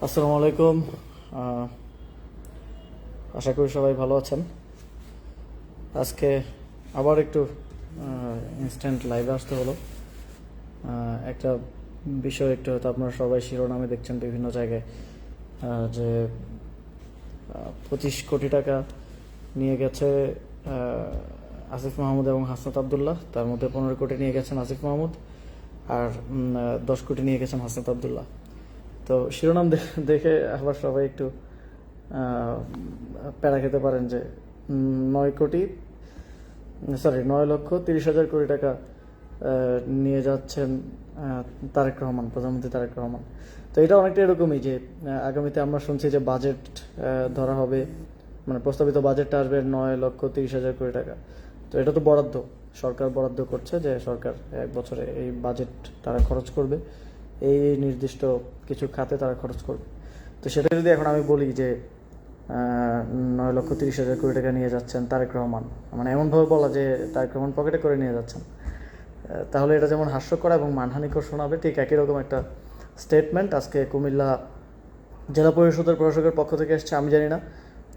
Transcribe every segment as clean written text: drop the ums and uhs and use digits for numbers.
আসসালামু আলাইকুম। আহ, আশা করি সবাই ভালো আছেন। আজকে আবার একটু ইনস্ট্যান্ট লাইভে আসতে হলো। একটা বিষয় একটু হয়তো আপনারা সবাই শিরোনামে দেখছেন বিভিন্ন জায়গায়, যে 25 কোটি টাকা নিয়ে গেছে আসিফ মাহমুদ এবং হাসনাত আবদুল্লাহ। তার মধ্যে 15 কোটি নিয়ে গেছেন আসিফ মাহমুদ, আর 10 কোটি নিয়ে গেছেন হাসনাত আবদুল্লাহ। তো শিরোনাম দেখে আবার সবাই একটু প্যারা খেতে পারেন যে 9,30,000 কোটি টাকা নিয়ে যাচ্ছেন তারেক রহমান, প্রধানমন্ত্রী তারেক রহমান। তো এটা অনেকটা এরকমই যে আগামীতে আমরা শুনছি যে বাজেট ধরা হবে, মানে প্রস্তাবিত বাজেটটা আসবে 9,30,000 কোটি টাকা। তো এটা তো বরাদ্দ, সরকার বরাদ্দ করছে যে সরকার এক বছরে এই বাজেট তারা খরচ করবে, এই নির্দিষ্ট কিছু খাতে তারা খরচ করবে। তো সেটা যদি এখন আমি বলি যে 9,30,000 কোটি টাকা নিয়ে যাচ্ছেন তারেক রহমান, মানে এমনভাবে বলা যে তারেক রহমান পকেটে করে নিয়ে যাচ্ছেন, তাহলে এটা যেমন হাস্যকর এবং মানহানিকর শোনাবে, ঠিক একই রকম একটা স্টেটমেন্ট আজকে কুমিল্লা জেলা পরিষদের প্রশাসকের পক্ষ থেকে এসছে। আমি জানি না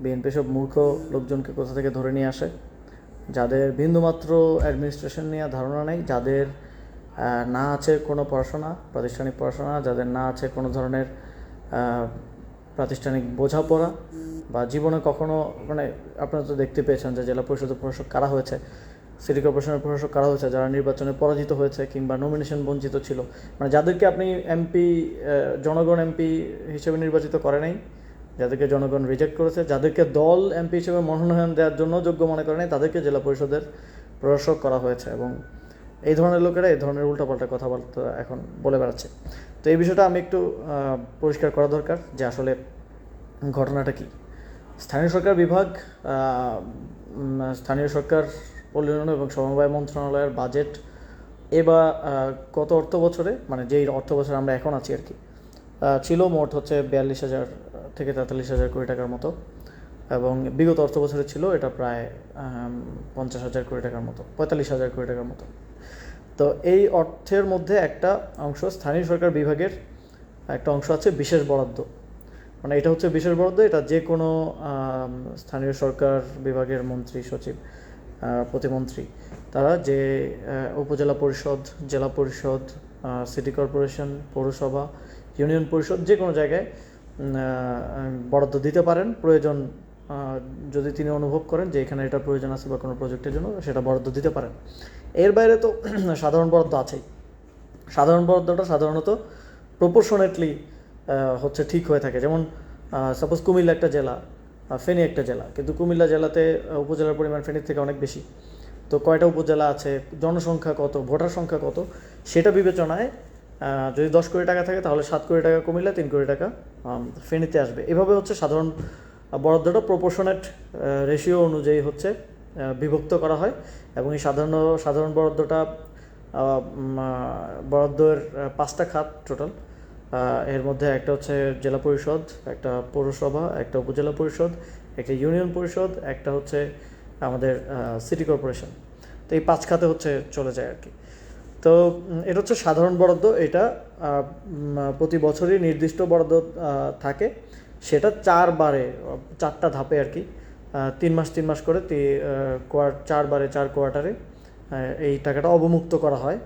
বিএনপি সব মূর্খ লোকজনকে কোথা থেকে ধরে নিয়ে আসে, যাদের বিন্দুমাত্র অ্যাডমিনিস্ট্রেশন নিয়ে ধারণা নেই, যাদের না আছে কোনো পড়াশোনা, প্রাতিষ্ঠানিক পড়াশোনা, যাদের না আছে কোনো ধরনের প্রাতিষ্ঠানিক বোঝাপড়া, বা জীবনে কখনো, মানে আপনারা তো দেখতে পেয়েছেন যে জেলা পরিষদের প্রশাসক কারা হয়েছে, সিটি কর্পোরেশনের প্রশাসক কারা হয়েছে, যারা নির্বাচনে পরাজিত হয়েছে কিংবা নমিনেশন বঞ্চিত ছিল, মানে যাদেরকে আপনি এমপি, জনগণ এমপি হিসেবে নির্বাচিত করে নাই, যাদেরকে জনগণ রিজেক্ট করেছে, যাদেরকে দল এমপি হিসেবে মনোনয়ন দেওয়ার জন্য যোগ্য মনে করে নাই, তাদেরকে জেলা পরিষদের প্রশাসক করা হয়েছে। এবং এই ধরনের লোকেরা এই ধরনের উল্টাপাল্টা কথাবার্তা এখন বলে বেড়াচ্ছে। তো এই বিষয়টা আমি একটু পরিষ্কার করা দরকার যে আসলে ঘটনাটা কী। স্থানীয় সরকার বিভাগ, স্থানীয় সরকার উন্নয়ন এবং সমবায় মন্ত্রণালয়ের বাজেট এবার গত অর্থ বছরে, মানে যেই অর্থ বছরে আমরা এখন আছি আর কি, ছিল মোট হচ্ছে 42,000 থেকে 43,000 কোটি টাকার মতো, এবং বিগত অর্থ বছরে ছিল এটা প্রায় 50,000 কোটি টাকার মতো, 45,000 কোটি টাকার মতো। তো এই অর্থের মধ্যে একটা অংশ স্থানীয় সরকার বিভাগের একটা অংশ আছে বিশেষ বরাদ্দ, মানে এটা হচ্ছে বিশেষ বরাদ্দ। এটা যে কোনো স্থানীয় সরকার বিভাগের মন্ত্রী, সচিব, প্রতিমন্ত্রী, তারা যে উপজেলা পরিষদ, জেলা পরিষদ, সিটি কর্পোরেশন, পৌরসভা, ইউনিয়ন পরিষদ, যে কোনো জায়গায় বরাদ্দ দিতে পারেন। প্রয়োজন যদি তিনি অনুভব করেন যে এখানে এটা প্রয়োজন আছে বা কোনো প্রজেক্টের জন্য, সেটা বরাদ্দ দিতে পারেন। এর বাইরে তো সাধারণ বরাদ্দ আছেই। সাধারণ বরাদ্দটা সাধারণত প্রপোর্শনেটলি হচ্ছে ঠিক হয়ে থাকে। যেমন সাপোজ কুমিল্লা একটা জেলা, ফেনী একটা জেলা, কিন্তু কুমিল্লা জেলাতে উপজেলার পরিমাণ ফেনীর থেকে অনেক বেশি। তো কয়টা উপজেলা আছে, জনসংখ্যা কত, ভোটার সংখ্যা কত, সেটা বিবেচনায় যদি 10 কোটি টাকা থাকে তাহলে 7 কোটি টাকা কুমিল্লা, 3 কোটি টাকা ফেনীতে আসবে। এভাবে হচ্ছে সাধারণ বরাদ্দটা প্রপোর্শনেট রেশিও অনুযায়ী হচ্ছে বিভক্ত করা হয়। এবং এই সাধারণ বরাদ্দটা বরাদ্দের 5টা খাত টোটাল। এর মধ্যে একটা হচ্ছে জেলা পরিষদ, একটা পৌরসভা, একটা উপজেলা পরিষদ, একটা ইউনিয়ন পরিষদ, একটা হচ্ছে আমাদের সিটি কর্পোরেশন। তো এই 5 খাতে হচ্ছে চলে যায় আর কি। তো এটা হচ্ছে সাধারণ বরাদ্দ। এটা প্রতি বছরই নির্দিষ্ট বরাদ্দ থাকে, সেটা 4টা ধাপে আর কি, 3 মাস 3 মাস করে 4 কোয়ার্টারে এই টাকাটা অবমুক্ত করা হয়।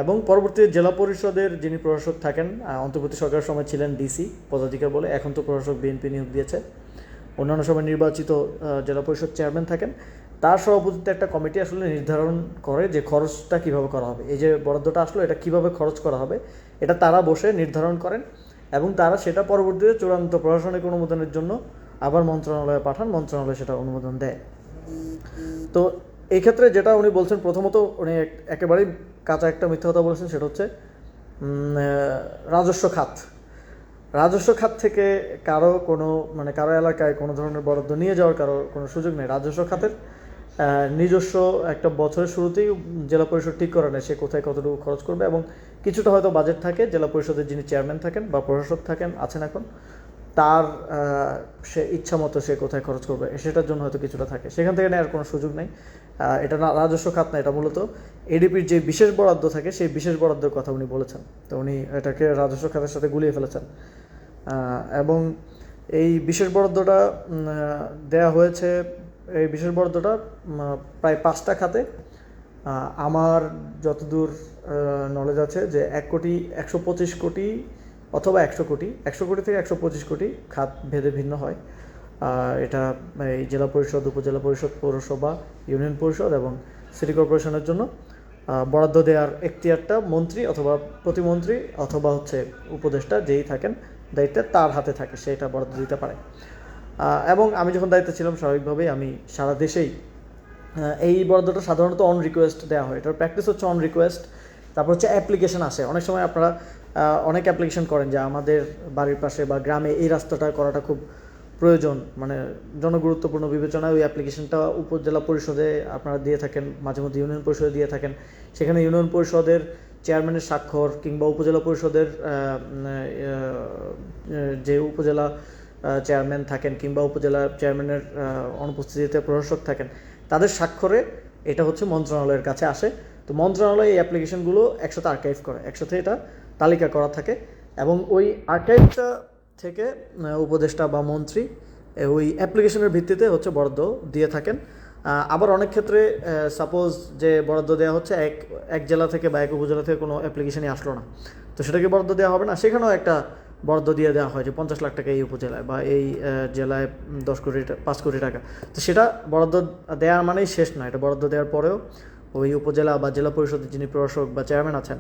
এবং পরবর্তীতে জেলা পরিষদের যিনি প্রশাসক থাকেন, অন্তর্বর্তী সরকারের সময় ছিলেন ডিসি পদাধিকার বলে, এখন তো প্রশাসক বিএনপি নিয়োগ দিয়েছে, অন্যান্য সময় নির্বাচিত জেলা পরিষদ চেয়ারম্যান থাকেন, তার সভাপতিত্বে একটা কমিটি আসলে নির্ধারণ করে যে খরচটা কীভাবে করা হবে। এই যে বরাদ্দটা আসলো, এটা কীভাবে খরচ করা হবে, এটা তারা বসে নির্ধারণ করেন, এবং তারা সেটা পরবর্তীতে চূড়ান্ত প্রশাসনিক অনুমোদনের জন্য আবার মন্ত্রণালয়ে পাঠান, মন্ত্রণালয় সেটা অনুমোদন দেয়। তো এই ক্ষেত্রে যেটা উনি বলছেন, প্রথমত উনি একেবারেই কাঁচা একটা মিথ্যা কথা বলেছেন, সেটা হচ্ছে রাজস্ব খাত থেকে কারো এলাকায় কোনো ধরনের বরাদ্দ নিয়ে যাওয়ার কোনো সুযোগ নেই। রাজস্ব খাতের নিজস্ব একটা বছরের শুরুতেই জেলা পরিষদ ঠিক করে নেয় সে কোথায় কতটুকু খরচ করবে, এবং কিছুটা হয়তো বাজেট থাকে জেলা পরিষদের যিনি চেয়ারম্যান থাকেন বা প্রশাসক আছেন এখন, তার সে ইচ্ছা মতো সে কোথায় খরচ করবে সেটার জন্য হয়তো কিছুটা থাকে, সেখান থেকে নেওয়ার কোনো সুযোগ নেই। এটা না রাজস্ব খাত না, এটা মূলত এডিপির যে বিশেষ বরাদ্দ থাকে সেই বিশেষ বরাদ্দের কথা উনি বলেছেন। তো উনি এটাকে রাজস্ব খাতের সাথে গুলিয়ে ফেলেছেন। এবং এই বিশেষ বরাদ্দটা দেয়া হয়েছে, এই বিশেষ বরাদ্দটা প্রায় 5টা খাতে। আমার যতদূর নলেজ আছে যে 1,25,00,00,000 অথবা 100 কোটি থেকে 125 কোটি খাত ভেদে ভিন্ন হয়। এটা এই জেলা পরিষদ, উপজেলা পরিষদ, পৌরসভা, ইউনিয়ন পরিষদ এবং সিটি কর্পোরেশনের জন্য বরাদ্দ দেওয়ার এখতিয়ারটা মন্ত্রী অথবা প্রতিমন্ত্রী অথবা হচ্ছে উপদেষ্টা যেই থাকেন দায়িত্বে তার হাতে থাকে, সেটা বরাদ্দ দিতে পারে। এবং আমি যখন দায়িত্বে ছিলাম স্বাভাবিকভাবেই আমি সারা দেশেই এই বরাদ্দটা সাধারণত অন রিকোয়েস্ট দেওয়া হয়। এটার প্র্যাকটিস হচ্ছে অন রিকোয়েস্ট। তারপর হচ্ছে অ্যাপ্লিকেশন আসে, অনেক সময় আপনারা অনেক অ্যাপ্লিকেশন করেন যে আমাদের বাড়ির পাশে বা গ্রামে এই রাস্তাটা করাটা খুব প্রয়োজন, মানে জনগুরুত্বপূর্ণ বিবেচনায় ওই অ্যাপ্লিকেশনটা উপজেলা পরিষদে আপনারা দিয়ে থাকেন, মাঝে মধ্যে ইউনিয়ন পরিষদে দিয়ে থাকেন। সেখানে ইউনিয়ন পরিষদের চেয়ারম্যানের স্বাক্ষর কিংবা উপজেলা পরিষদের যে উপজেলা চেয়ারম্যান থাকেন কিংবা উপজেলা চেয়ারম্যানের অনুপস্থিতিতে প্রশাসক থাকেন, তাদের স্বাক্ষরে এটা হচ্ছে মন্ত্রণালয়ের কাছে আসে। তো মন্ত্রণালয় এই অ্যাপ্লিকেশনগুলো একসাথে আর্কাইভ করে, একসাথে এটা তালিকা করা থাকে এবং ওই আর্কাইভটা থেকে উপদেষ্টা বা মন্ত্রী ওই অ্যাপ্লিকেশনের ভিত্তিতে হচ্ছে বরাদ্দ দিয়ে থাকেন। আবার অনেক ক্ষেত্রে সাপোজ যে বরাদ্দ দেওয়া হচ্ছে এক জেলা থেকে বা এক উপজেলা থেকে কোনো অ্যাপ্লিকেশনই আসলো না, তো সেটাকে বরাদ্দ দেওয়া হবে না, সেখানেও একটা বরাদ্দ দিয়ে দেওয়া হয় যে 50 লাখ টাকা এই উপজেলায় বা এই জেলায় 5 কোটি টাকা। তো সেটা বরাদ্দ দেওয়ার মানেই শেষ নয়, এটা বরাদ্দ দেওয়ার পরেও ওই উপজেলা বা জেলা পরিষদের যিনি প্রশাসক বা চেয়ারম্যান আছেন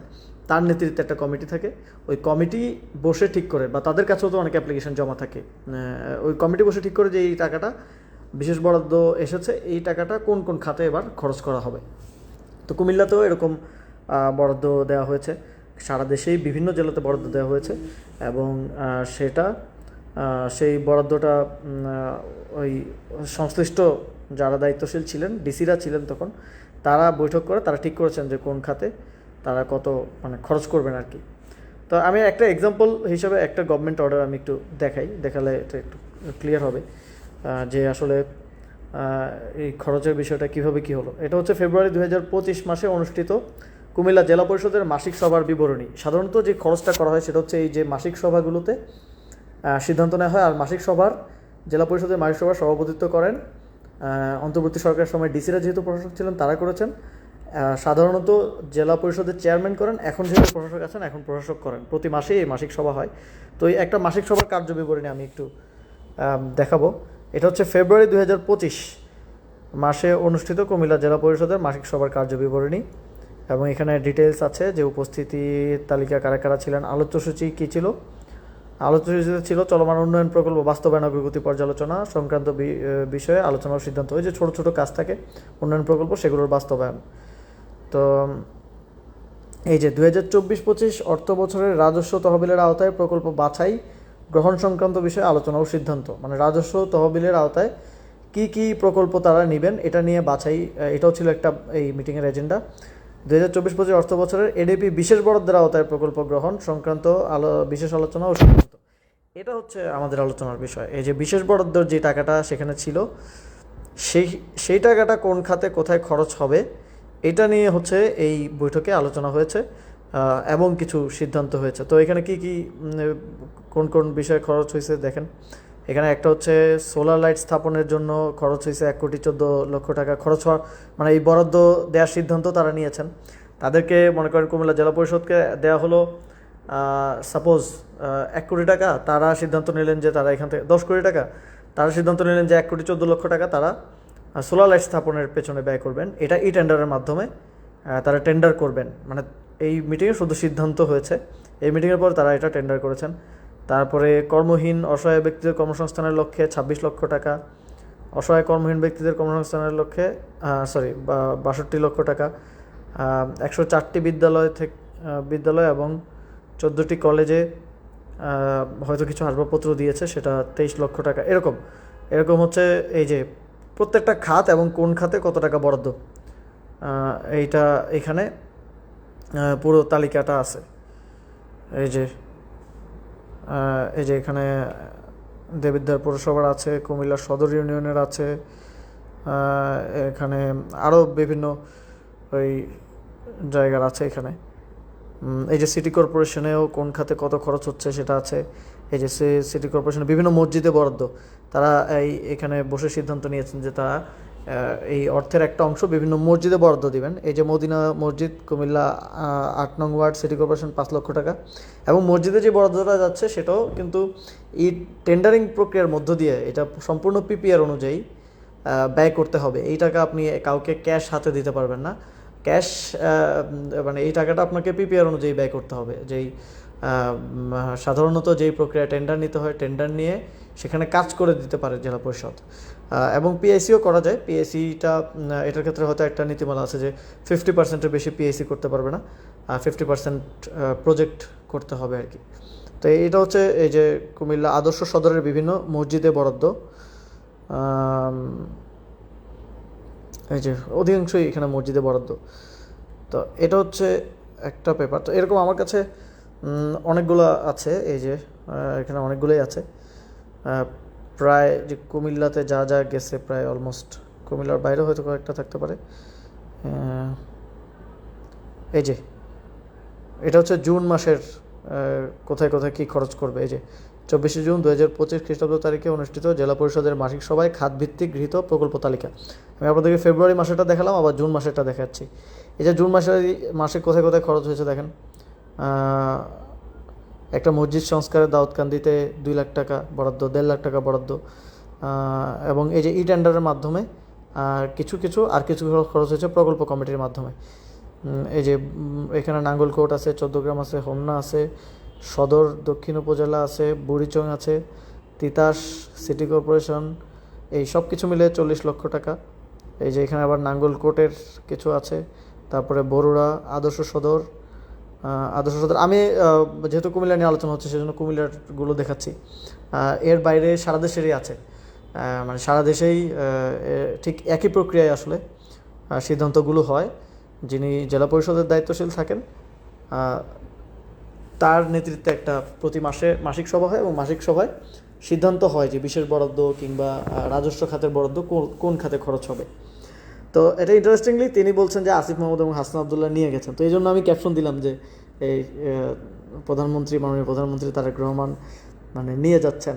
তার নেতৃত্বে একটা কমিটি থাকে। ওই কমিটি বসে ঠিক করে, বা তাদের কাছেও তো অনেক অ্যাপ্লিকেশন জমা থাকে, ওই কমিটি বসে ঠিক করে যে এই টাকাটা বিশেষ বরাদ্দ এসেছে, এই টাকাটা কোন কোন খাতে এবার খরচ করা হবে। তো কুমিল্লাতেও এরকম বরাদ্দ দেওয়া হয়েছে, সারা দেশেই বিভিন্ন জেলাতে বরাদ্দ দেওয়া হয়েছে এবং সেটা সেই বরাদ্দটা ওই সংশ্লিষ্ট যারা দায়িত্বশীল ছিলেন, ডিসিরা ছিলেন তখন, তারা বৈঠক করে তারা ঠিক করেছেন যে কোন খাতে তারা কত মানে খরচ করবেন আর কি। তো আমি একটা এক্সাম্পল হিসেবে একটা গভর্নমেন্ট অর্ডার আমি একটু দেখালে এটা একটু ক্লিয়ার হবে যে আসলে এই খরচের বিষয়টা কীভাবে কী হলো। এটা হচ্ছে ফেব্রুয়ারি 2025 মাসে অনুষ্ঠিত কুমিল্লা জেলা পরিষদের মাসিক সভার বিবরণী। সাধারণত যে খরচটা করা হয় সেটা হচ্ছে এই যে মাসিক সভাগুলোতে সিদ্ধান্ত নেওয়া হয়, আর মাসিক সভার জেলা পরিষদের মাসিক সভার সভাপতিত্ব করেন অন্তর্বর্তী সরকারের সময় ডিসিরা যেহেতু প্রশাসক ছিলেন তারা করেছেন। সাধারণত জেলা পরিষদের চেয়ারম্যান করেন, এখন যেহেতু প্রশাসক আছেন এখন প্রশাসক করেন। প্রতি মাসেই এই মাসিক সভা হয়। তো এই একটা মাসিক সভার কার্যবিবরণী আমি একটু দেখাবো। এটা হচ্ছে ফেব্রুয়ারি 2025 মাসে অনুষ্ঠিত কুমিল্লা জেলা পরিষদের মাসিক সভার কার্যবিবরণী এবং এখানে ডিটেলস আছে যে উপস্থিতির তালিকা কারা কারা ছিলেন, আলোচ্যসূচি কী ছিল। আলোচ্যসূচিতে ছিল চলমান উন্নয়ন প্রকল্প বাস্তবায়ন অগ্রগতি পর্যালোচনা সংক্রান্ত বিষয়ে আলোচনা ও সিদ্ধান্ত। ওই যে ছোটো ছোটো কাজ থাকে উন্নয়ন প্রকল্প, সেগুলোর বাস্তবায়ন। তো এই যে 2024-25 অর্থ বছরের রাজস্ব তহবিলের আওতায় প্রকল্প বাছাই গ্রহণ সংক্রান্ত বিষয়ে আলোচনা ও সিদ্ধান্ত, মানে রাজস্ব তহবিলের আওতায় কি কি প্রকল্প তারা নেবেন এটা নিয়ে বাছাই, এটাও ছিল একটা এই মিটিংয়ের এজেন্ডা। 2024-25 অর্থ বছরের এডিপি বিশেষ বরাদ্দের আওতায় প্রকল্প গ্রহণ সংক্রান্ত বিশেষ আলোচনা ও সিদ্ধান্ত, এটা হচ্ছে আমাদের আলোচনার বিষয়। এই যে বিশেষ বরাদ্দর যে টাকাটা সেখানে ছিল, সেই টাকাটা কোন খাতে কোথায় খরচ হবে এটা নিয়ে হচ্ছে এই বৈঠকে আলোচনা হয়েছে এবং কিছু সিদ্ধান্ত হয়েছে। তো এখানে কি কি কোন কোন বিষয়ে খরচ হয়েছে দেখেন। এখানে একটা হচ্ছে সোলার লাইট স্থাপনের জন্য খরচ হয়েছে 1,14,00,000 টাকা খরচ হওয়ার, মানে এই বরাদ্দ দেওয়ার সিদ্ধান্ত তারা নিয়েছেন। তাদেরকে মনে করেন কুমিল্লা জেলা পরিষদকে দেওয়া হলো সাপোজ 1 কোটি টাকা, তারা সিদ্ধান্ত নিলেন যে তারা এখান থেকে 10 কোটি টাকা, তারা সিদ্ধান্ত নিলেন যে 1,14,00,000 টাকা তারা সোলার লাইট স্থাপনের পেছনে ব্যয় করবেন। এটা ই টেন্ডারের মাধ্যমে তারা টেন্ডার করবেন, মানে এই মিটিংয়ে শুধু সিদ্ধান্ত হয়েছে, এই মিটিংয়ের পর তারা এটা টেন্ডার করেছেন। তারপরে কর্মহীন অসহায় ব্যক্তিদের কর্মসংস্থানের লক্ষ্যে 26 লক্ষ টাকা, অসহায় কর্মহীন ব্যক্তিদের কর্মসংস্থানের লক্ষ্যে 62 লক্ষ টাকা, 104টি বিদ্যালয় এবং 14টি কলেজে হয়তো কিছু আসবাবপত্র দিয়েছে, সেটা 23 লক্ষ টাকা। এরকম হচ্ছে এই যে প্রত্যেকটা খাত এবং কোন খাতে কত টাকা বরাদ্দ, এইটা এখানে পুরো তালিকাটা আছে। এই যে এখানে দেবিদ্বার পৌরসভার আছে, কুমিল্লা সদর ইউনিয়নের আছে, এখানে আরও বিভিন্ন ওই জায়গার আছে। এখানে এই যে সিটি কর্পোরেশনেও কোন খাতে কত খরচ হচ্ছে সেটা আছে। এই যে সিটি কর্পোরেশনের বিভিন্ন মসজিদে বরাদ্দ, তারা এখানে বসে সিদ্ধান্ত নিয়েছেন যে তারা এই অর্থের একটা অংশ বিভিন্ন মসজিদে বরাদ্দ দিবেন। এই যে মদিনা মসজিদ কুমিল্লা 8 নং ওয়ার্ড সিটি কর্পোরেশন 5 লক্ষ টাকা, এবং মসজিদে যে বরাদ্দটা যাচ্ছে সেটাও কিন্তু এই টেন্ডারিং প্রক্রিয়ার মধ্য দিয়ে এটা সম্পূর্ণ পিপিআর অনুযায়ী ব্যয় করতে হবে। এই টাকা আপনি কাউকে ক্যাশ হাতে দিতে পারবেন না, ক্যাশ মানে এই টাকাটা আপনাকে পিপিআর অনুযায়ী ব্যয় করতে হবে। যেই সাধারণত যেই প্রক্রিয়া টেন্ডার নিতে হয়, টেন্ডার নিয়ে সেখানে কাজ করে দিতে পারে জেলা পরিষদ, এবং পিআইসিও করা যায়। পিআইসিটা এটার ক্ষেত্রে হয়তো একটা নীতিমালা আছে যে 50%-এর বেশি পিআইসি করতে পারবে না, 50% প্রজেক্ট করতে হবে আর কি। তো এটা হচ্ছে এই যে কুমিল্লা আদর্শ সদরের বিভিন্ন মসজিদে বরাদ্দ, এই যে অধিকাংশই এখানে মসজিদে বরাদ্দ। তো এটা হচ্ছে একটা পেপার। তো এরকম আমার কাছে অনেকগুলো আছে, এই যে এখানে অনেকগুলোই আছে, প্রায় যে কুমিল্লাতে যা যা গেছে প্রায় অলমোস্ট, কুমিল্লার বাইরে হয়তো কয়েকটা থাকতে পারে। এই যে এটা হচ্ছে জুন মাসের কোথায় কোথায় কী খরচ করবে। এই যে 24শে জুন 2025 খ্রিস্টাব্দ তারিখে অনুষ্ঠিত জেলা পরিষদের মাসিক সভায় খাতভিত্তিক গৃহীত প্রকল্প তালিকা। আমি আপনাদেরকে ফেব্রুয়ারি মাসেরটা দেখালাম, আবার জুন মাসেরটা দেখাচ্ছি। এই যে জুন মাসে কোথায় কোথায় খরচ হয়েছে দেখেন। একটা মসজিদ সংস্কারের দাউদকান্দিতে 2 লাখ টাকা বরাদ্দ, 1.5 লাখ টাকা বরাদ্দ, এবং এই যে ই টেন্ডারের মাধ্যমে কিছু খরচ হয়েছে প্রকল্প কমিটির মাধ্যমে। এই যে এখানে নাঙ্গলকোট আছে, 14 গ্রাম আছে, হোমনা আছে, সদর দক্ষিণ উপজেলা আছে, বুড়িচং আছে, তিতাস সিটি কর্পোরেশন, এই সব কিছু মিলে 40 লক্ষ টাকা। এই যে এখানে আবার নাঙ্গলকোটের কিছু আছে, তারপরে বরুড়া আদর্শ সদর। আমি যেহেতু কুমিল্লা নিয়ে আলোচনা হচ্ছে সেজন্য কুমিল্লারগুলো দেখাচ্ছি। এর বাইরে সারা দেশেরই আছে, মানে সারা দেশেই ঠিক একই প্রক্রিয়ায় আসলে সিদ্ধান্তগুলো হয়। যিনি জেলা পরিষদের দায়িত্বশীল থাকেন তার নেতৃত্বে একটা প্রতি মাসে মাসিক সভা হয়, এবং মাসিক সভায় সিদ্ধান্ত হয় যে বিশেষ বরাদ্দ কিংবা রাজস্ব খাতের বরাদ্দ কোন খাতে খরচ হবে। তো এটা ইন্টারেস্টিংলি তিনি বলছেন যে আসিফ মাহমুদ এবং হাসান আবদুল্লাহ নিয়ে গেছেন। তো এই জন্য আমি ক্যাপশন দিলাম যে এই মাননীয় প্রধানমন্ত্রী তারেক রহমান মানে নিয়ে যাচ্ছেন।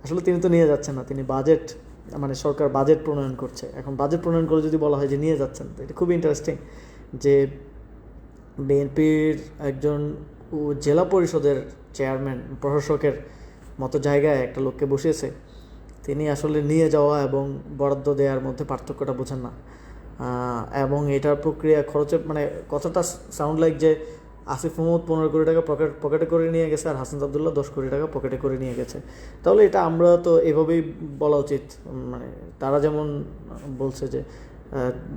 আসলে তিনি তো নিয়ে যাচ্ছেন না, তিনি মানে সরকার বাজেট প্রণয়ন করছে। এখন বাজেট প্রণয়ন করে যদি বলা হয় যে নিয়ে যাচ্ছেন, তো এটা খুবই ইন্টারেস্টিং যে বিএনপির একজন জেলা পরিষদের চেয়ারম্যান প্রশাসকের মতো জায়গায় একটা লোককে বসিয়েছে, তিনি আসলে নিয়ে যাওয়া এবং বরাদ্দ দেওয়ার মধ্যে পার্থক্যটা বোঝেন না। এবং এটার প্রক্রিয়া খরচের মানে কথাটা সাউন্ড লাইক যে আসিফ মাহমুদ 15 কোটি টাকা পকেটে করে নিয়ে গেছে আর হাসান আবদুল্লাহ 10 কোটি টাকা পকেটে করে নিয়ে গেছে। তাহলে এটা আমরা তো এভাবেই বলা উচিত, মানে তারা যেমন বলছে যে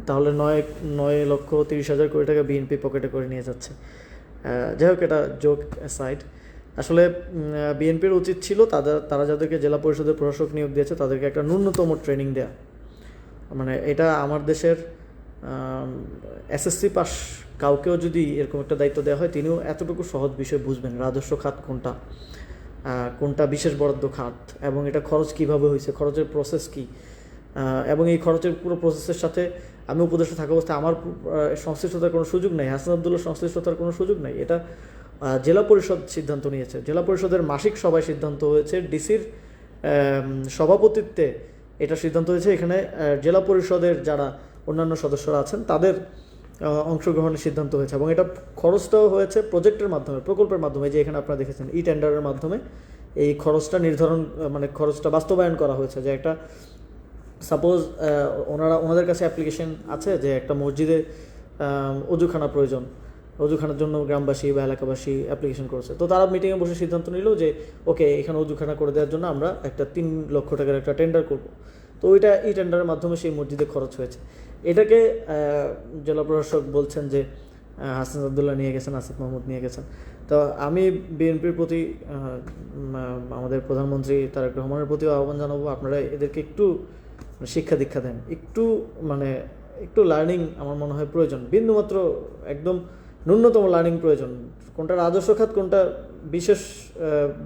তাহলে 9,30,000 কোটি টাকা বিএনপি পকেটে করে নিয়ে যাচ্ছে। যাই হোক, এটা জোক সাইড। আসলে বিএনপির উচিত ছিল তারা যাদেরকে জেলা পরিষদের প্রশাসক নিয়োগ দিয়েছে তাদেরকে একটা ন্যূনতম ট্রেনিং দেয়া। মানে এটা আমার দেশের এসএসসি পাস কাউকেও যদি এরকম একটা দায়িত্ব দেওয়া হয়, তিনিও এতটুকু সহজ বিষয় বুঝবেন রাজস্ব খাত কোনটা বিশেষ বরাদ্দ খাত, এবং এটা খরচ কিভাবে হয়েছে, খরচের প্রসেস কি, এবং এই খরচের পুরো প্রসেসের সাথে আমি উপদেষ্টা থাকা অবস্থায় আমার সংশ্লিষ্টতার কোনো সুযোগ নেই, হাসান আবদুল্লাহ সংশ্লিষ্টতার কোনো সুযোগ নেই। এটা জেলা পরিষদ সিদ্ধান্ত নিয়েছে। জেলা পরিষদের মাসিক সভায় সিদ্ধান্ত হয়েছে, ডিসির সভাপতিত্বে এটা সিদ্ধান্ত হয়েছে। এখানে জেলা পরিষদের যারা অন্যান্য সদস্যরা আছেন তাদের অংশগ্রহণের সিদ্ধান্ত হয়েছে, এবং এটা খরচটাও হয়েছে প্রজেক্টের মাধ্যমে, প্রকল্পের মাধ্যমে। যে এখানে আপনারা দেখেছেন ই টেন্ডারের মাধ্যমে এই খরচটা নির্ধারণ, মানে খরচটা বাস্তবায়ন করা হয়েছে। যে একটা সাপোজ ওনাদের কাছে অ্যাপ্লিকেশন আছে যে একটা মসজিদে অজুখানা প্রয়োজন, অজুখানার জন্য গ্রামবাসী বা এলাকাবাসী অ্যাপ্লিকেশন করেছে। তো তারা মিটিংয়ে বসে সিদ্ধান্ত নিল যে ওকে, এখানে অজুখানা করে দেওয়ার জন্য আমরা একটা 3 লক্ষ টাকার একটা টেন্ডার করব। তো ওইটা এই টেন্ডারের মাধ্যমে সেই মসজিদে খরচ হয়েছে। এটাকে জেলা প্রশাসক বলছেন যে হাসান আবদুল্লাহ নিয়ে গেছেন, আসিফ মাহমুদ নিয়ে গেছেন। তো আমি বিএনপির প্রতি, আমাদের প্রধানমন্ত্রী তারেক রহমানের প্রতিও আহ্বান জানাবো, আপনারা এদেরকে একটু শিক্ষা দীক্ষা দেন, একটু লার্নিং আমার মনে হয় প্রয়োজন, বিন্দুমাত্র একদম ন্যূনতম লার্নিং প্রয়োজন। কোনটা রাজস্ব খাত, কোনটা বিশেষ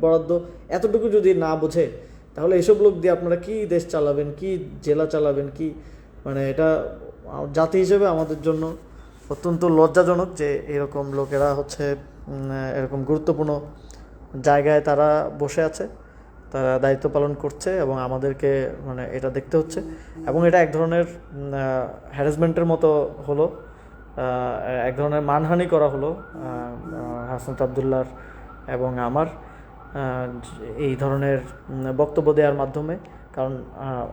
বরাদ্দ, এতটুকু যদি না বোঝে তাহলে এসব লোক দিয়ে আপনারা কি দেশ চালাবেন, কি জেলা চালাবেন, কি মানে এটা জাতি হিসেবে আমাদের জন্য অত্যন্ত লজ্জাজনক যে এরকম লোকেরা হচ্ছে এরকম গুরুত্বপূর্ণ জায়গায় তারা বসে আছে, তারা দায়িত্ব পালন করছে এবং আমাদেরকে মানে এটা দেখতে হচ্ছে এবং এটা এক ধরনের হ্যারাসমেন্টের মতো হলো, এক ধরনের মানহানি করা হলো হাসনাত আবদুল্লাহর এবং আমার এই ধরনের বক্তব্য দেওয়ার মাধ্যমে। কারণ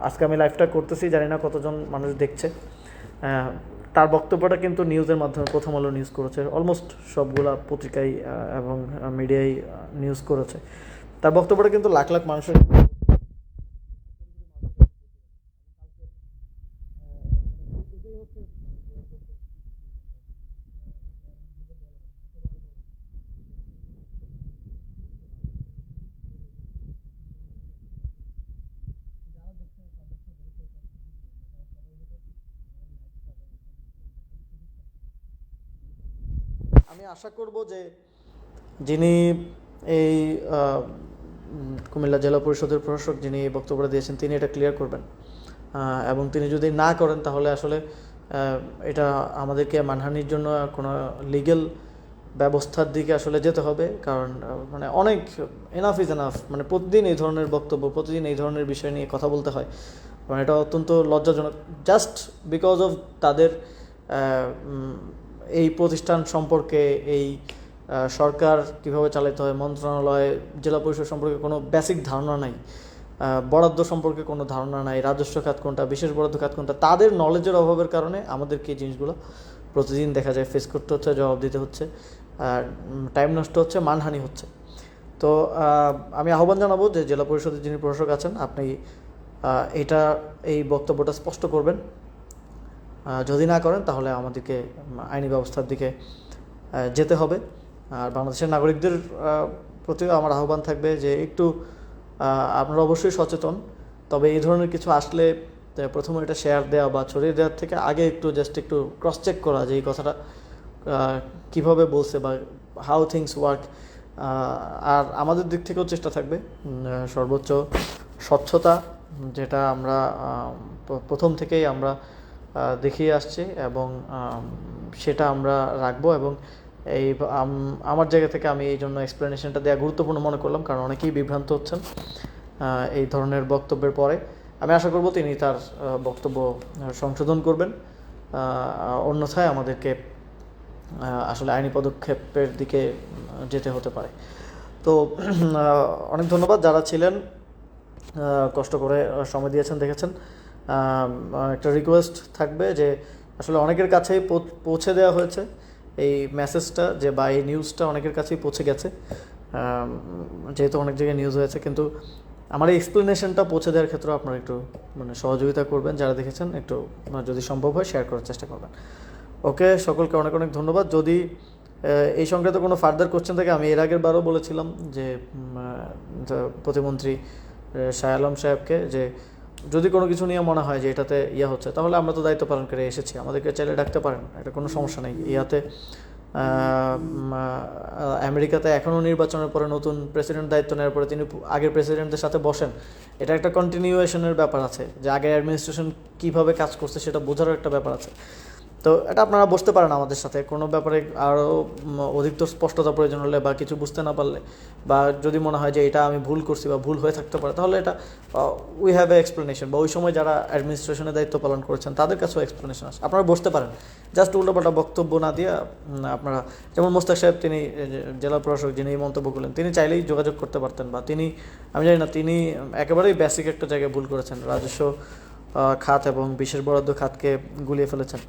আজকে আমি লাইভটা করতেছি, জানি না কতজন মানুষ দেখছে। তার বক্তব্যটা কিন্তু নিউজের মাধ্যমে প্রথম আলো নিউজ করেছে, অলমোস্ট সবগুলা পত্রিকায় এবং মিডিয়ায় নিউজ করেছে। তার বক্তব্যটা কিন্তু লাখ লাখ মানুষের আমি আশা করব যে যিনি এই কুমিল্লা জেলা পরিষদের প্রশাসক যিনি এই বক্তব্যটা দিয়েছেন তিনি এটা ক্লিয়ার করবেন, এবং তিনি যদি না করেন তাহলে আসলে এটা আমাদেরকে মানহানির জন্য কোনো লিগ্যাল ব্যবস্থার দিকে আসলে যেতে হবে। কারণ মানে অনেক এনাফ ইজ এনাফ, মানে প্রতিদিন এই ধরনের বক্তব্য, প্রতিদিন এই ধরনের বিষয় নিয়ে কথা বলতে হয়, মানে এটা অত্যন্ত লজ্জাজনক। জাস্ট বিকজ অফ তাদের এই প্রতিষ্ঠান সম্পর্কে, এই সরকার কীভাবে চালাতে হয়, মন্ত্রণালয়, জেলা পরিষদ সম্পর্কে কোনো বেসিক ধারণা নাই, বরাদ্দ সম্পর্কে কোনো ধারণা নাই, রাজস্ব খাত কোনটা, বিশেষ বরাদ্দ খাত কোনটা, তাদের নলেজের অভাবের কারণে আমাদেরকে এই জিনিসগুলো প্রতিদিন দেখা যায় ফেস করতে হচ্ছে, জবাব দিতে হচ্ছে, আর টাইম নষ্ট হচ্ছে, মানহানি হচ্ছে। তো আমি আহ্বান জানাবো যে জেলা পরিষদের যিনি প্রশাসক আছেন আপনি এই বক্তব্যটা স্পষ্ট করবেন। যদি না করেন তাহলে আমাদেরকে আইনি ব্যবস্থার দিকে যেতে হবে। আর বাংলাদেশের নাগরিকদের প্রতিও আমার আহ্বান থাকবে যে একটু আপনারা অবশ্যই সচেতন, তবে এই ধরনের কিছু আসলে প্রথমে এটা শেয়ার দেওয়া বা ছড়িয়ে দেওয়ার থেকে আগে একটু ক্রস চেক করা যে এই কথাটা কীভাবে বলছে বা হাউ থিংস ওয়ার্ক। আর আমাদের দিক থেকেও চেষ্টা থাকবে সর্বোচ্চ স্বচ্ছতা, যেটা আমরা প্রথম থেকেই আমরা দেখিয়ে আসছি এবং সেটা আমরা রাখবো। এবং আমার জায়গা থেকে আমি এই জন্য এক্সপ্লেনেশনটা দেওয়া গুরুত্বপূর্ণ মনে করলাম, কারণ অনেকেই বিভ্রান্ত হচ্ছেন এই ধরনের বক্তব্যের পরে। আমি আশা করব তিনি তার বক্তব্য সংশোধন করবেন, অন্যথায় আমাদেরকে আসলে আইনি পদক্ষেপের দিকে যেতে হতে পারে। তো অনেক ধন্যবাদ যারা ছিলেন, কষ্ট করে সময় দিয়েছেন, দেখেছেন। একটা রিকোয়েস্ট থাকবে যে আসলে অনেকের কাছেই পৌঁছে দেওয়া হয়েছে এই মেসেজটা, যে বা এই নিউজটা অনেকের কাছেই পৌঁছে গেছে, যেহেতু অনেক জায়গায় নিউজ হয়েছে, কিন্তু আমার এই এক্সপ্লেনেশনটা পৌঁছে দেওয়ার ক্ষেত্রে আপনারা একটু মানে সহযোগিতা করবেন, যারা দেখেছেন একটু যদি সম্ভব হয় শেয়ার করার চেষ্টা করবেন। ওকে, সকলকে অনেক অনেক ধন্যবাদ। যদি এই সংক্রান্ত কোনো ফার্দার কোশ্চেন থাকে, আমি এর আগের বারও বলেছিলাম যে প্রতিমন্ত্রী শাহ আলম সাহেবকে যে যদি কোনো কিছু নিয়ে মনে হয় যে এটাতে হচ্ছে, তাহলে আমরা তো দায়িত্ব পালন করে এসেছি, আমাদেরকে চাইলে ডাকতে পারেন, এটা কোনো সমস্যা নেই। আমেরিকাতে এখনও নির্বাচনের পরে নতুন প্রেসিডেন্ট দায়িত্ব নেওয়ার পরে তিনি আগের প্রেসিডেন্টদের সাথে বসেন, এটা একটা কন্টিনিউয়েশনের ব্যাপার আছে, যে আগের অ্যাডমিনিস্ট্রেশন কীভাবে কাজ করছে সেটা বোঝারও একটা ব্যাপার আছে। তো এটা আপনারা বসতে পারেন আমাদের সাথে, কোনো ব্যাপারে আরও অধিকতর স্পষ্টতা প্রয়োজন হলে বা কিছু বুঝতে না পারলে, বা যদি মনে হয় যে এটা আমি ভুল করছি বা ভুল হয়ে থাকতে পারে, তাহলে এটা উই হ্যাভ এ এক্সপ্লেনেশন, বা ওই সময় যারা অ্যাডমিনিস্ট্রেশনের দায়িত্ব পালন করেছেন তাদের কাছেও এক্সপ্লেনেশন আছে, আপনারা বসতে পারেন। জাস্ট উল্টোপাল্টা বক্তব্য না দিয়ে আপনারা, যেমন মোস্তাক সাহেব তিনি জেলা প্রশাসক যিনি এই মন্তব্য করলেন, তিনি চাইলেই যোগাযোগ করতে পারতেন, বা আমি জানি না, তিনি একেবারেই বেসিক একটা জায়গায় ভুল করেছেন, রাজস্ব খাত এবং বিশেষ বরাদ্দ খাতকে গুলিয়ে ফেলেছেন।